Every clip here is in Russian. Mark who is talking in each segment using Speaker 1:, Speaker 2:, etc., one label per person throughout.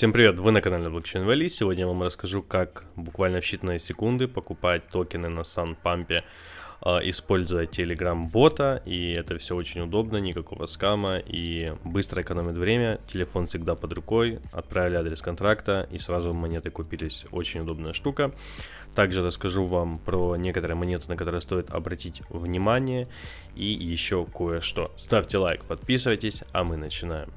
Speaker 1: Всем привет, вы на канале Blockchain Valley. Сегодня я вам расскажу, как буквально в считанные секунды покупать токены на SunPump, используя Telegram-бота. И это все очень удобно, никакого скама и быстро экономит время. Телефон всегда под рукой, отправили адрес контракта и сразу монеты купились. Очень удобная штука. Также расскажу вам про некоторые монеты, на которые стоит обратить внимание. И еще кое-что. Ставьте лайк, подписывайтесь, а мы начинаем.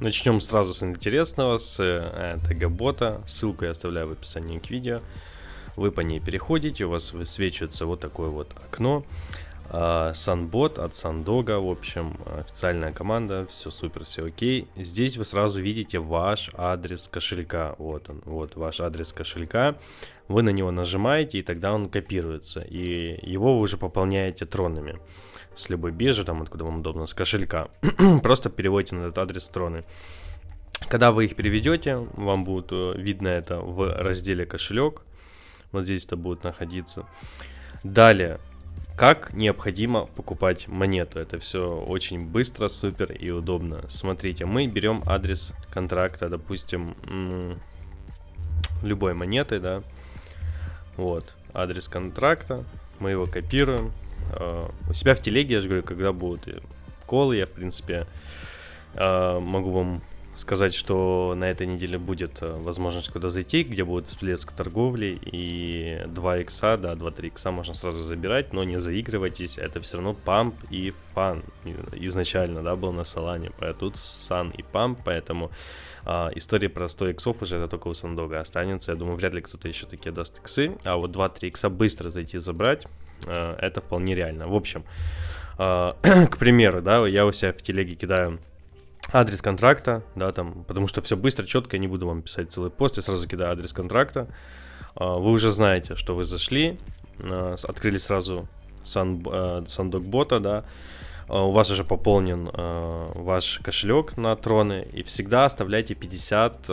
Speaker 1: Начнем сразу с интересного, с ТГ-бота. Ссылку я оставляю в описании к видео. Вы по ней переходите, у вас высвечивается вот такое вот окно. Sunbot от Sundog, в общем, официальная команда, все супер, все окей. Здесь вы сразу видите ваш адрес кошелька. Вот он, вот ваш адрес кошелька. Вы на него нажимаете, и тогда он копируется. И его вы уже пополняете тронами. С любой биржи, там откуда вам удобно, с кошелька. Просто переводите на этот адрес троны. Когда вы их переведете, вам будет видно это в разделе кошелек. Вот здесь это будет находиться. Далее, как необходимо покупать монету. Это все очень быстро, супер и удобно. Смотрите, мы берем адрес контракта, допустим, любой монеты, да. Вот, адрес контракта. Мы его копируем. У себя в телеге, я же говорю, когда будут колы, я в принципе могу вам сказать, что на этой неделе будет возможность куда зайти, где будет всплеск торговли и 2 икса, да, 2-3 икса можно сразу забирать, но не заигрывайтесь, это все равно памп и фан изначально, да, был на Solana, а тут сан и памп, поэтому история про 100 иксов уже это только у Сандога останется, я думаю, вряд ли кто-то еще такие даст иксы, а вот 2-3 икса быстро зайти забрать, это вполне реально. В общем, к примеру, да, я у себя в телеге кидаю адрес контракта, да, там, потому что все быстро, четко, я не буду вам писать целый пост, я сразу кидаю адрес контракта. Вы уже знаете, что вы зашли, открыли сразу Sundog бота, да, у вас уже пополнен ваш кошелек на троны, и всегда оставляйте 50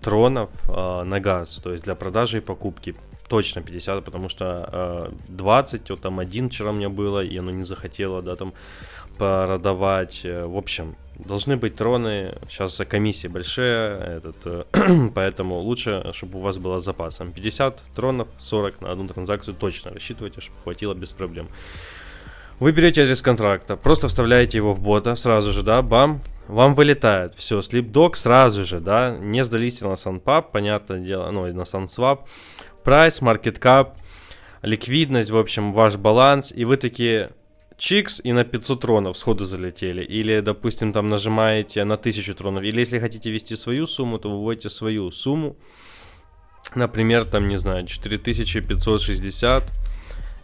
Speaker 1: тронов на газ, то есть для продажи и покупки. Точно 50, потому что 20, вот там один вчера у меня было, и оно не захотело, да, там продавать. В общем, должны быть троны, сейчас комиссии большие, поэтому лучше, чтобы у вас было с запасом. 50 тронов, 40 на одну транзакцию точно рассчитывайте, чтобы хватило без проблем. Вы берете адрес контракта, просто вставляете его в бота, сразу же, да, бам, вам вылетает, все, слипдог сразу же, да, не сдались на SunPump, понятное дело, ну, на SunSwap, прайс, market cap, ликвидность, в общем, ваш баланс, и вы такие чикс и на 500 тронов сходу залетели, или, допустим, там нажимаете на 1000 тронов, или если хотите ввести свою сумму, то вы вводите свою сумму, например, там, не знаю, 4560,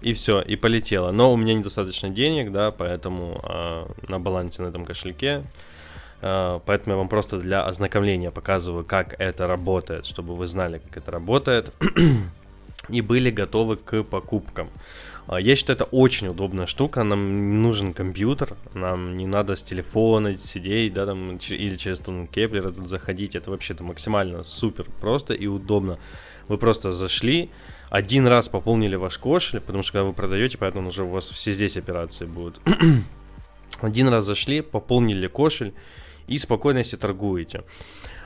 Speaker 1: и все, и полетело. Но у меня недостаточно денег, да, поэтому на балансе на этом кошельке. Поэтому я вам просто для ознакомления показываю, как это работает, чтобы вы знали, как это работает, и были готовы к покупкам. Я считаю, это очень удобная штука, нам не нужен компьютер, нам не надо с телефона сидеть, да, там, или через Кеплера тут заходить, это вообще-то максимально супер просто и удобно. Вы просто зашли, один раз пополнили ваш кошелек, потому что когда вы продаете, поэтому уже у вас все здесь операции будут. Один раз зашли, пополнили кошель и спокойно себе торгуете.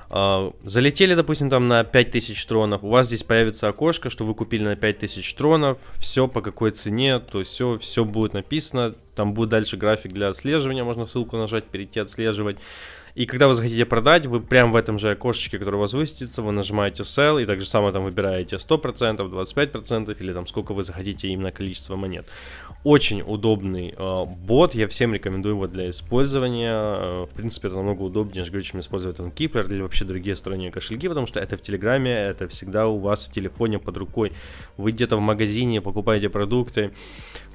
Speaker 1: Залетели, допустим, там на 5000 тронов, у вас здесь появится окошко, что вы купили на 5000 тронов, все по какой цене, то есть все будет написано, там будет дальше график для отслеживания, можно ссылку нажать, перейти отслеживать. И когда вы захотите продать, вы прямо в этом же окошечке, которое у вас высветится, вы нажимаете Sell, и так же самое там выбираете 100%, 25% или там сколько вы захотите именно количество монет. Очень удобный бот, я всем рекомендую его для использования. В принципе, это намного удобнее, чем использовать Keplr или вообще другие сторонние кошельки, потому что это в Телеграме, это всегда у вас в телефоне под рукой. Вы где-то в магазине покупаете продукты,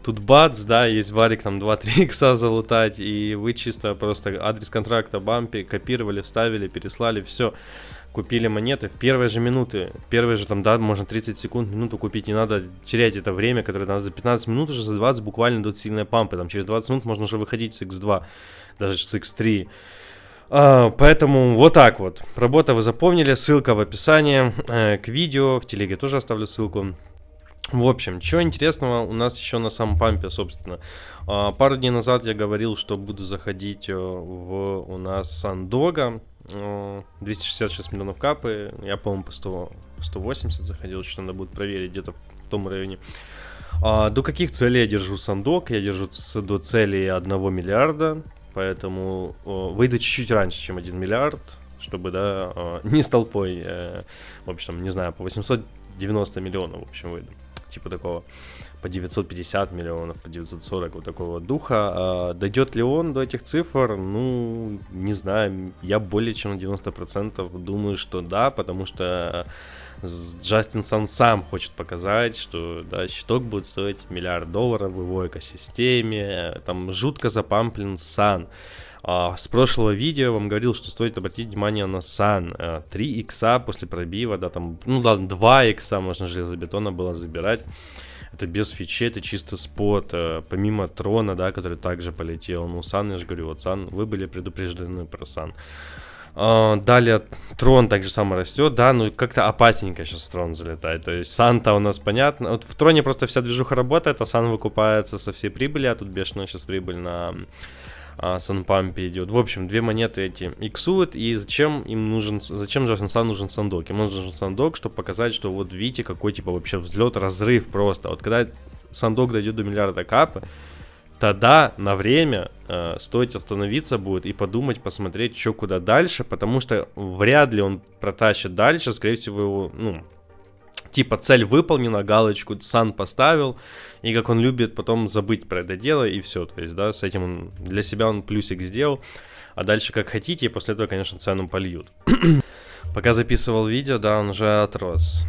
Speaker 1: тут бац, да, есть варик, там 2-3 икса залутать, и вы чисто просто адрес контракта бампи копировали, вставили, переслали, все, купили монеты в первые же минуты, в первые же там, да, можно 30 секунд, минуту купить, не надо терять это время, которое надо за 15 минут, уже за 20 буквально идут сильные пампы, там через 20 минут можно уже выходить с x2, даже с x3. Поэтому вот так вот, работа вы запомнили, ссылка в описании к видео, в телеге тоже оставлю ссылку. В общем, что интересного у нас еще на самом пампе, собственно. Пару дней назад я говорил, что буду заходить в у нас Сандога. 266 миллионов капы. Я, по-моему, по 180 заходил. Что надо будет проверить где-то в том районе. До каких целей я держу Сандог? Я держу до цели 1 миллиарда. Поэтому выйду чуть-чуть раньше, чем 1 миллиард. Чтобы, да, не с толпой. В общем, не знаю, по 890 миллионов, в общем, выйду. Типа такого, по 950 миллионов, по 940, вот такого духа. Дойдет ли он до этих цифр? Ну, не знаю, я более чем на 90% думаю, что да, потому что Джастин Сан сам хочет показать, что, да, щиток будет стоить $1 миллиард в его экосистеме, там жутко запамплен Сан. С прошлого видео я вам говорил, что стоит обратить внимание на Сан. 3 икса после пробива, да, там, ну ладно, 2 икса можно железобетона было забирать. Это без фичей, это чисто спот. Помимо Трона, да, который также полетел. Ну, Сан, я же говорю, вот Сан, вы были предупреждены про Сан. Далее Трон также само растет, да, ну как-то опасненько сейчас в Трон залетает. То есть Сан-то у нас понятно. Вот в Троне просто вся движуха работает, а Сан выкупается со всей прибыли, а тут бешеная сейчас прибыль на Санпампе идет. В общем, две монеты эти иксуют. И зачем им нужен, зачем Джастин Сан нужен Сандок? Ему нужен Сандок, чтобы показать, что вот видите, какой типа вообще взлет, разрыв просто. Вот когда Сандок дойдет до миллиарда капы, тогда на время стоит остановиться будет и подумать, посмотреть, что куда дальше, потому что вряд ли он протащит дальше, скорее всего, его, ну, типа цель выполнена, галочку Сан поставил, и как он любит потом забыть про это дело, и все, то есть, да, с этим он, для себя он плюсик сделал, а дальше как хотите, и после этого, конечно, цену польют. Пока записывал видео, да, он уже отрос,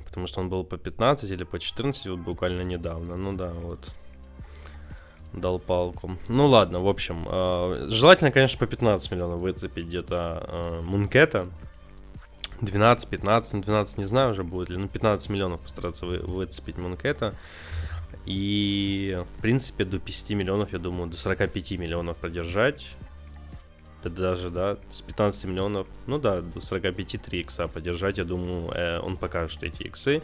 Speaker 1: потому что он был по 15 или по 14 вот буквально недавно, ну да, вот. Дал палку. Ну ладно, в общем, желательно, конечно, по 15 миллионов выцепить где-то Мункета. 12, 15, 12 не знаю уже будет ли, ну 15 миллионов постараться выцепить Мункета. И, в принципе, до 50 миллионов, я думаю, до 45 миллионов продержать. Это даже, да, с 15 миллионов, ну да, до 45 3 икса подержать, я думаю, он покажет эти иксы.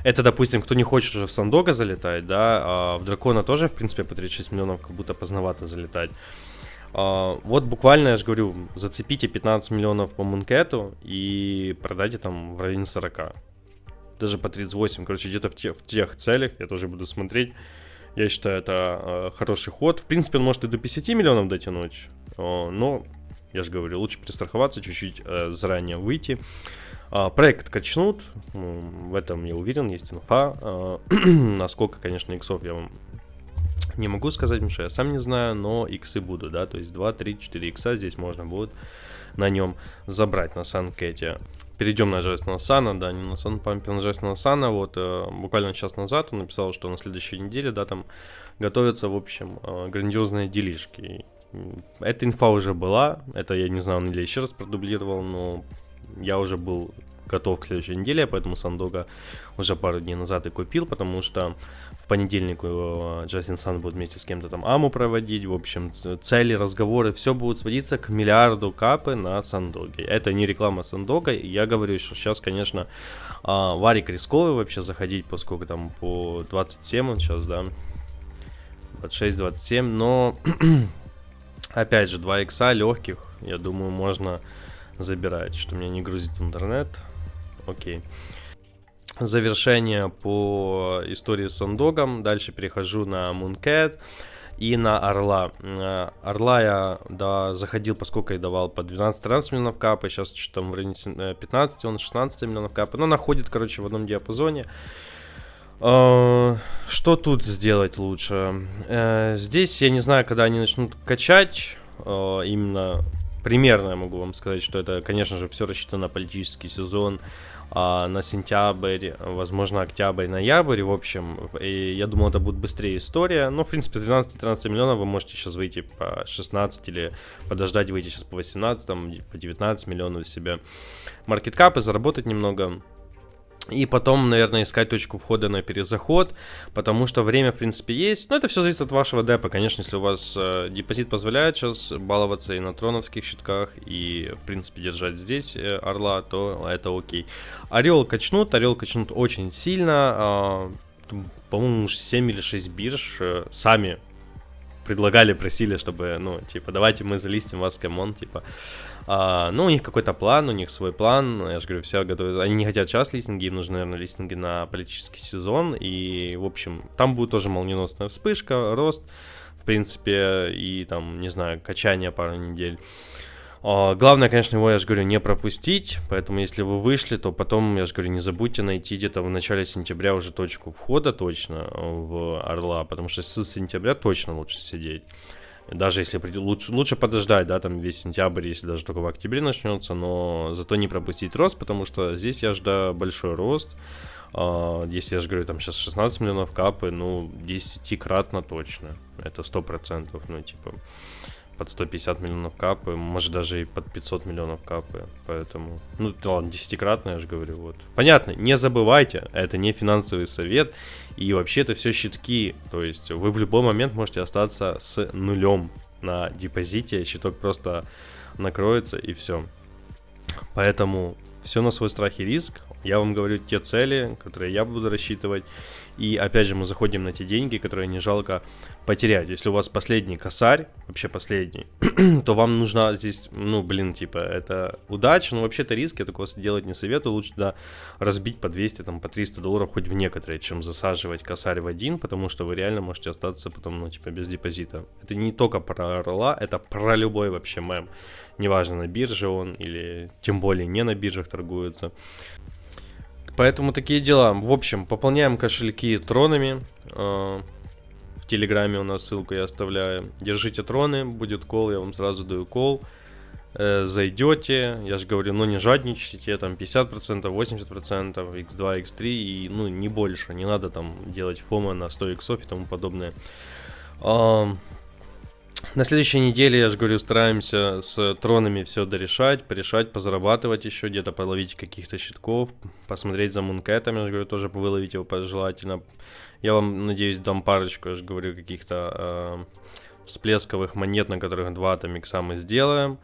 Speaker 1: Это, допустим, кто не хочет уже в Сандога залетать, да, а в Дракона тоже, в принципе, по 36 миллионов как будто поздновато залетать. Вот буквально, я же говорю, зацепите 15 миллионов по Мункету и продайте там в районе 40. Даже по 38, короче, где-то в тех целях, я тоже буду смотреть. Я считаю, это хороший ход. В принципе, он может и до 50 миллионов дотянуть, но, я же говорю, лучше перестраховаться, чуть-чуть заранее выйти. Проект качнут, в этом я уверен, есть инфа. Насколько, конечно, иксов я вам не могу сказать, потому что я сам не знаю, но иксы будут, да, то есть 2, 3, 4 икса здесь можно будет на нем забрать, на Санкете. Перейдем на Джастина Сана, да, не на Санпампе, на Джастина Сана. Вот буквально час назад он написал, что на следующей неделе, да, там готовятся, в общем, грандиозные делишки. Эта инфа уже была, это я не знаю, он или еще раз продублировал, но я уже был готов к следующей неделе, поэтому Сандога уже пару дней назад и купил, потому что в понедельник Джастин Сан будет вместе с кем-то там аму проводить, в общем, цели, разговоры, все будет сводиться к миллиарду капы на Сандоге. Это не реклама Сандога, я говорю, что сейчас, конечно, варик рисковый вообще заходить, поскольку там по 27 он сейчас, да, 26-27, но опять же, 2 икса легких, я думаю, можно забирать, что меня не грузит интернет. Окей. Завершение по истории с Сандогом. Дальше перехожу на Мункет и на Орла. Орла я, да, заходил, поскольку я давал по 12-13 миллионов капы. Сейчас что-то там в районе 15, он 16 миллионов капы. Но находит, короче, в одном диапазоне. Что тут сделать лучше? Здесь я не знаю, когда они начнут качать. Именно примерно я могу вам сказать, что это, конечно же, все рассчитано на политический сезон, на сентябрь, возможно, октябрь, ноябрь. В общем, и я думал, это будет быстрее история. Но, в принципе, с 12-13 миллионов вы можете сейчас выйти по 16 или подождать выйти сейчас по 18, там, по 19 миллионов себе маркеткап и заработать немного. И потом, наверное, искать точку входа на перезаход, потому что время, в принципе, есть. Но это все зависит от вашего депа. Конечно, если у вас депозит позволяет сейчас баловаться и на троновских щитках, и, в принципе, держать здесь орла, то это окей. Орел качнут очень сильно. По-моему, 7 или 6 бирж сами предлагали, просили, чтобы, ну, типа, давайте мы залистим вас, камон, типа. Ну, у них какой-то план, у них свой план, я же говорю, все готовы, они не хотят сейчас листинги, им нужны, наверное, листинги на политический сезон, и, в общем, там будет тоже молниеносная вспышка, рост, в принципе, и там, не знаю, качание пару недель. Главное, конечно, его, я же говорю, не пропустить, поэтому если вы вышли, то потом, я же говорю, не забудьте найти где-то в начале сентября уже точку входа точно в Орла, потому что с сентября точно лучше сидеть. Даже если лучше подождать, да, там весь сентябрь, если даже только в октябре начнется, но зато не пропустить рост, потому что здесь я жду большой рост. Если я же говорю, там сейчас 16 миллионов капы, ну, 10-кратно точно, это 100%, ну, типа, под 150 миллионов капы, может даже и под 500 миллионов капы, поэтому, ну, ладно, 10-кратно, я же говорю, вот. Понятно, не забывайте, это не финансовый совет, и вообще это все щитки, то есть вы в любой момент можете остаться с нулем на депозите, щиток просто накроется и все. Поэтому все на свой страх и риск. Я вам говорю те цели, которые я буду рассчитывать. И опять же мы заходим на те деньги, которые не жалко потерять. Если у вас последний косарь, вообще последний, то вам нужна здесь, ну блин, типа это удача, но вообще-то риски, я такого делать не советую. Лучше да разбить по 200, там, по 300 долларов хоть в некоторые, чем засаживать косарь в один, потому что вы реально можете остаться потом, ну типа без депозита. Это не только про орла, это про любой вообще мем. Неважно, на бирже он или тем более не на биржах торгуется. Поэтому такие дела. В общем, пополняем кошельки тронами. В Телеграме у нас ссылку я оставляю. Держите троны, будет кол, я вам сразу даю кол. Зайдете, я же говорю, ну не жадничайте, там 50%, 80%, x2, x3 и ну не больше. Не надо там делать фома на 100 иксов и тому подобное. На следующей неделе, я же говорю, стараемся с тронами все дорешать, порешать, позарабатывать еще, где-то половить каких-то щитков, посмотреть за мункетом, я же говорю, тоже выловить его пожелательно. Я вам, надеюсь, дам парочку, я же говорю, каких-то всплесковых монет, на которых 2 там икса мы сделаем.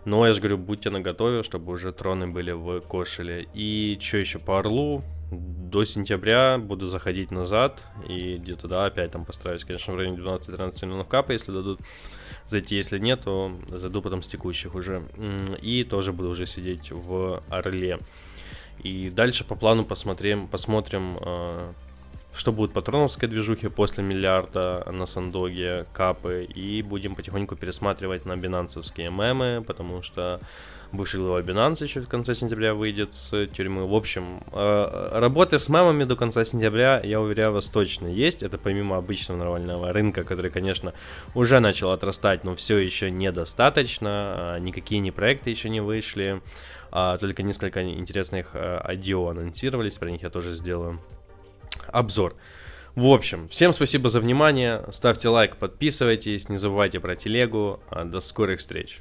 Speaker 1: Но, я же говорю, будьте наготове, чтобы уже троны были в кошеле. И что еще по орлу? До сентября буду заходить назад и где-то, да, опять там постараюсь, конечно, в районе 12-13 миллионов капа, если дадут зайти, если нет, то зайду потом с текущих уже. И тоже буду уже сидеть в орле. И дальше по плану посмотрим, что будет по троновской движухе после миллиарда на Сандоге, капы. И будем потихоньку пересматривать на бинансовские мемы, потому что бывший глава Binance еще в конце сентября выйдет с тюрьмы. В общем, работы с мемами до конца сентября, я уверяю вас, точно есть. Это помимо обычного нормального рынка, который, конечно, уже начал отрастать, но все еще недостаточно. Никакие не проекты еще не вышли. Только несколько интересных IDO анонсировались, про них я тоже сделаю обзор. В общем, всем спасибо за внимание. Ставьте лайк, подписывайтесь, не забывайте про телегу. До скорых встреч.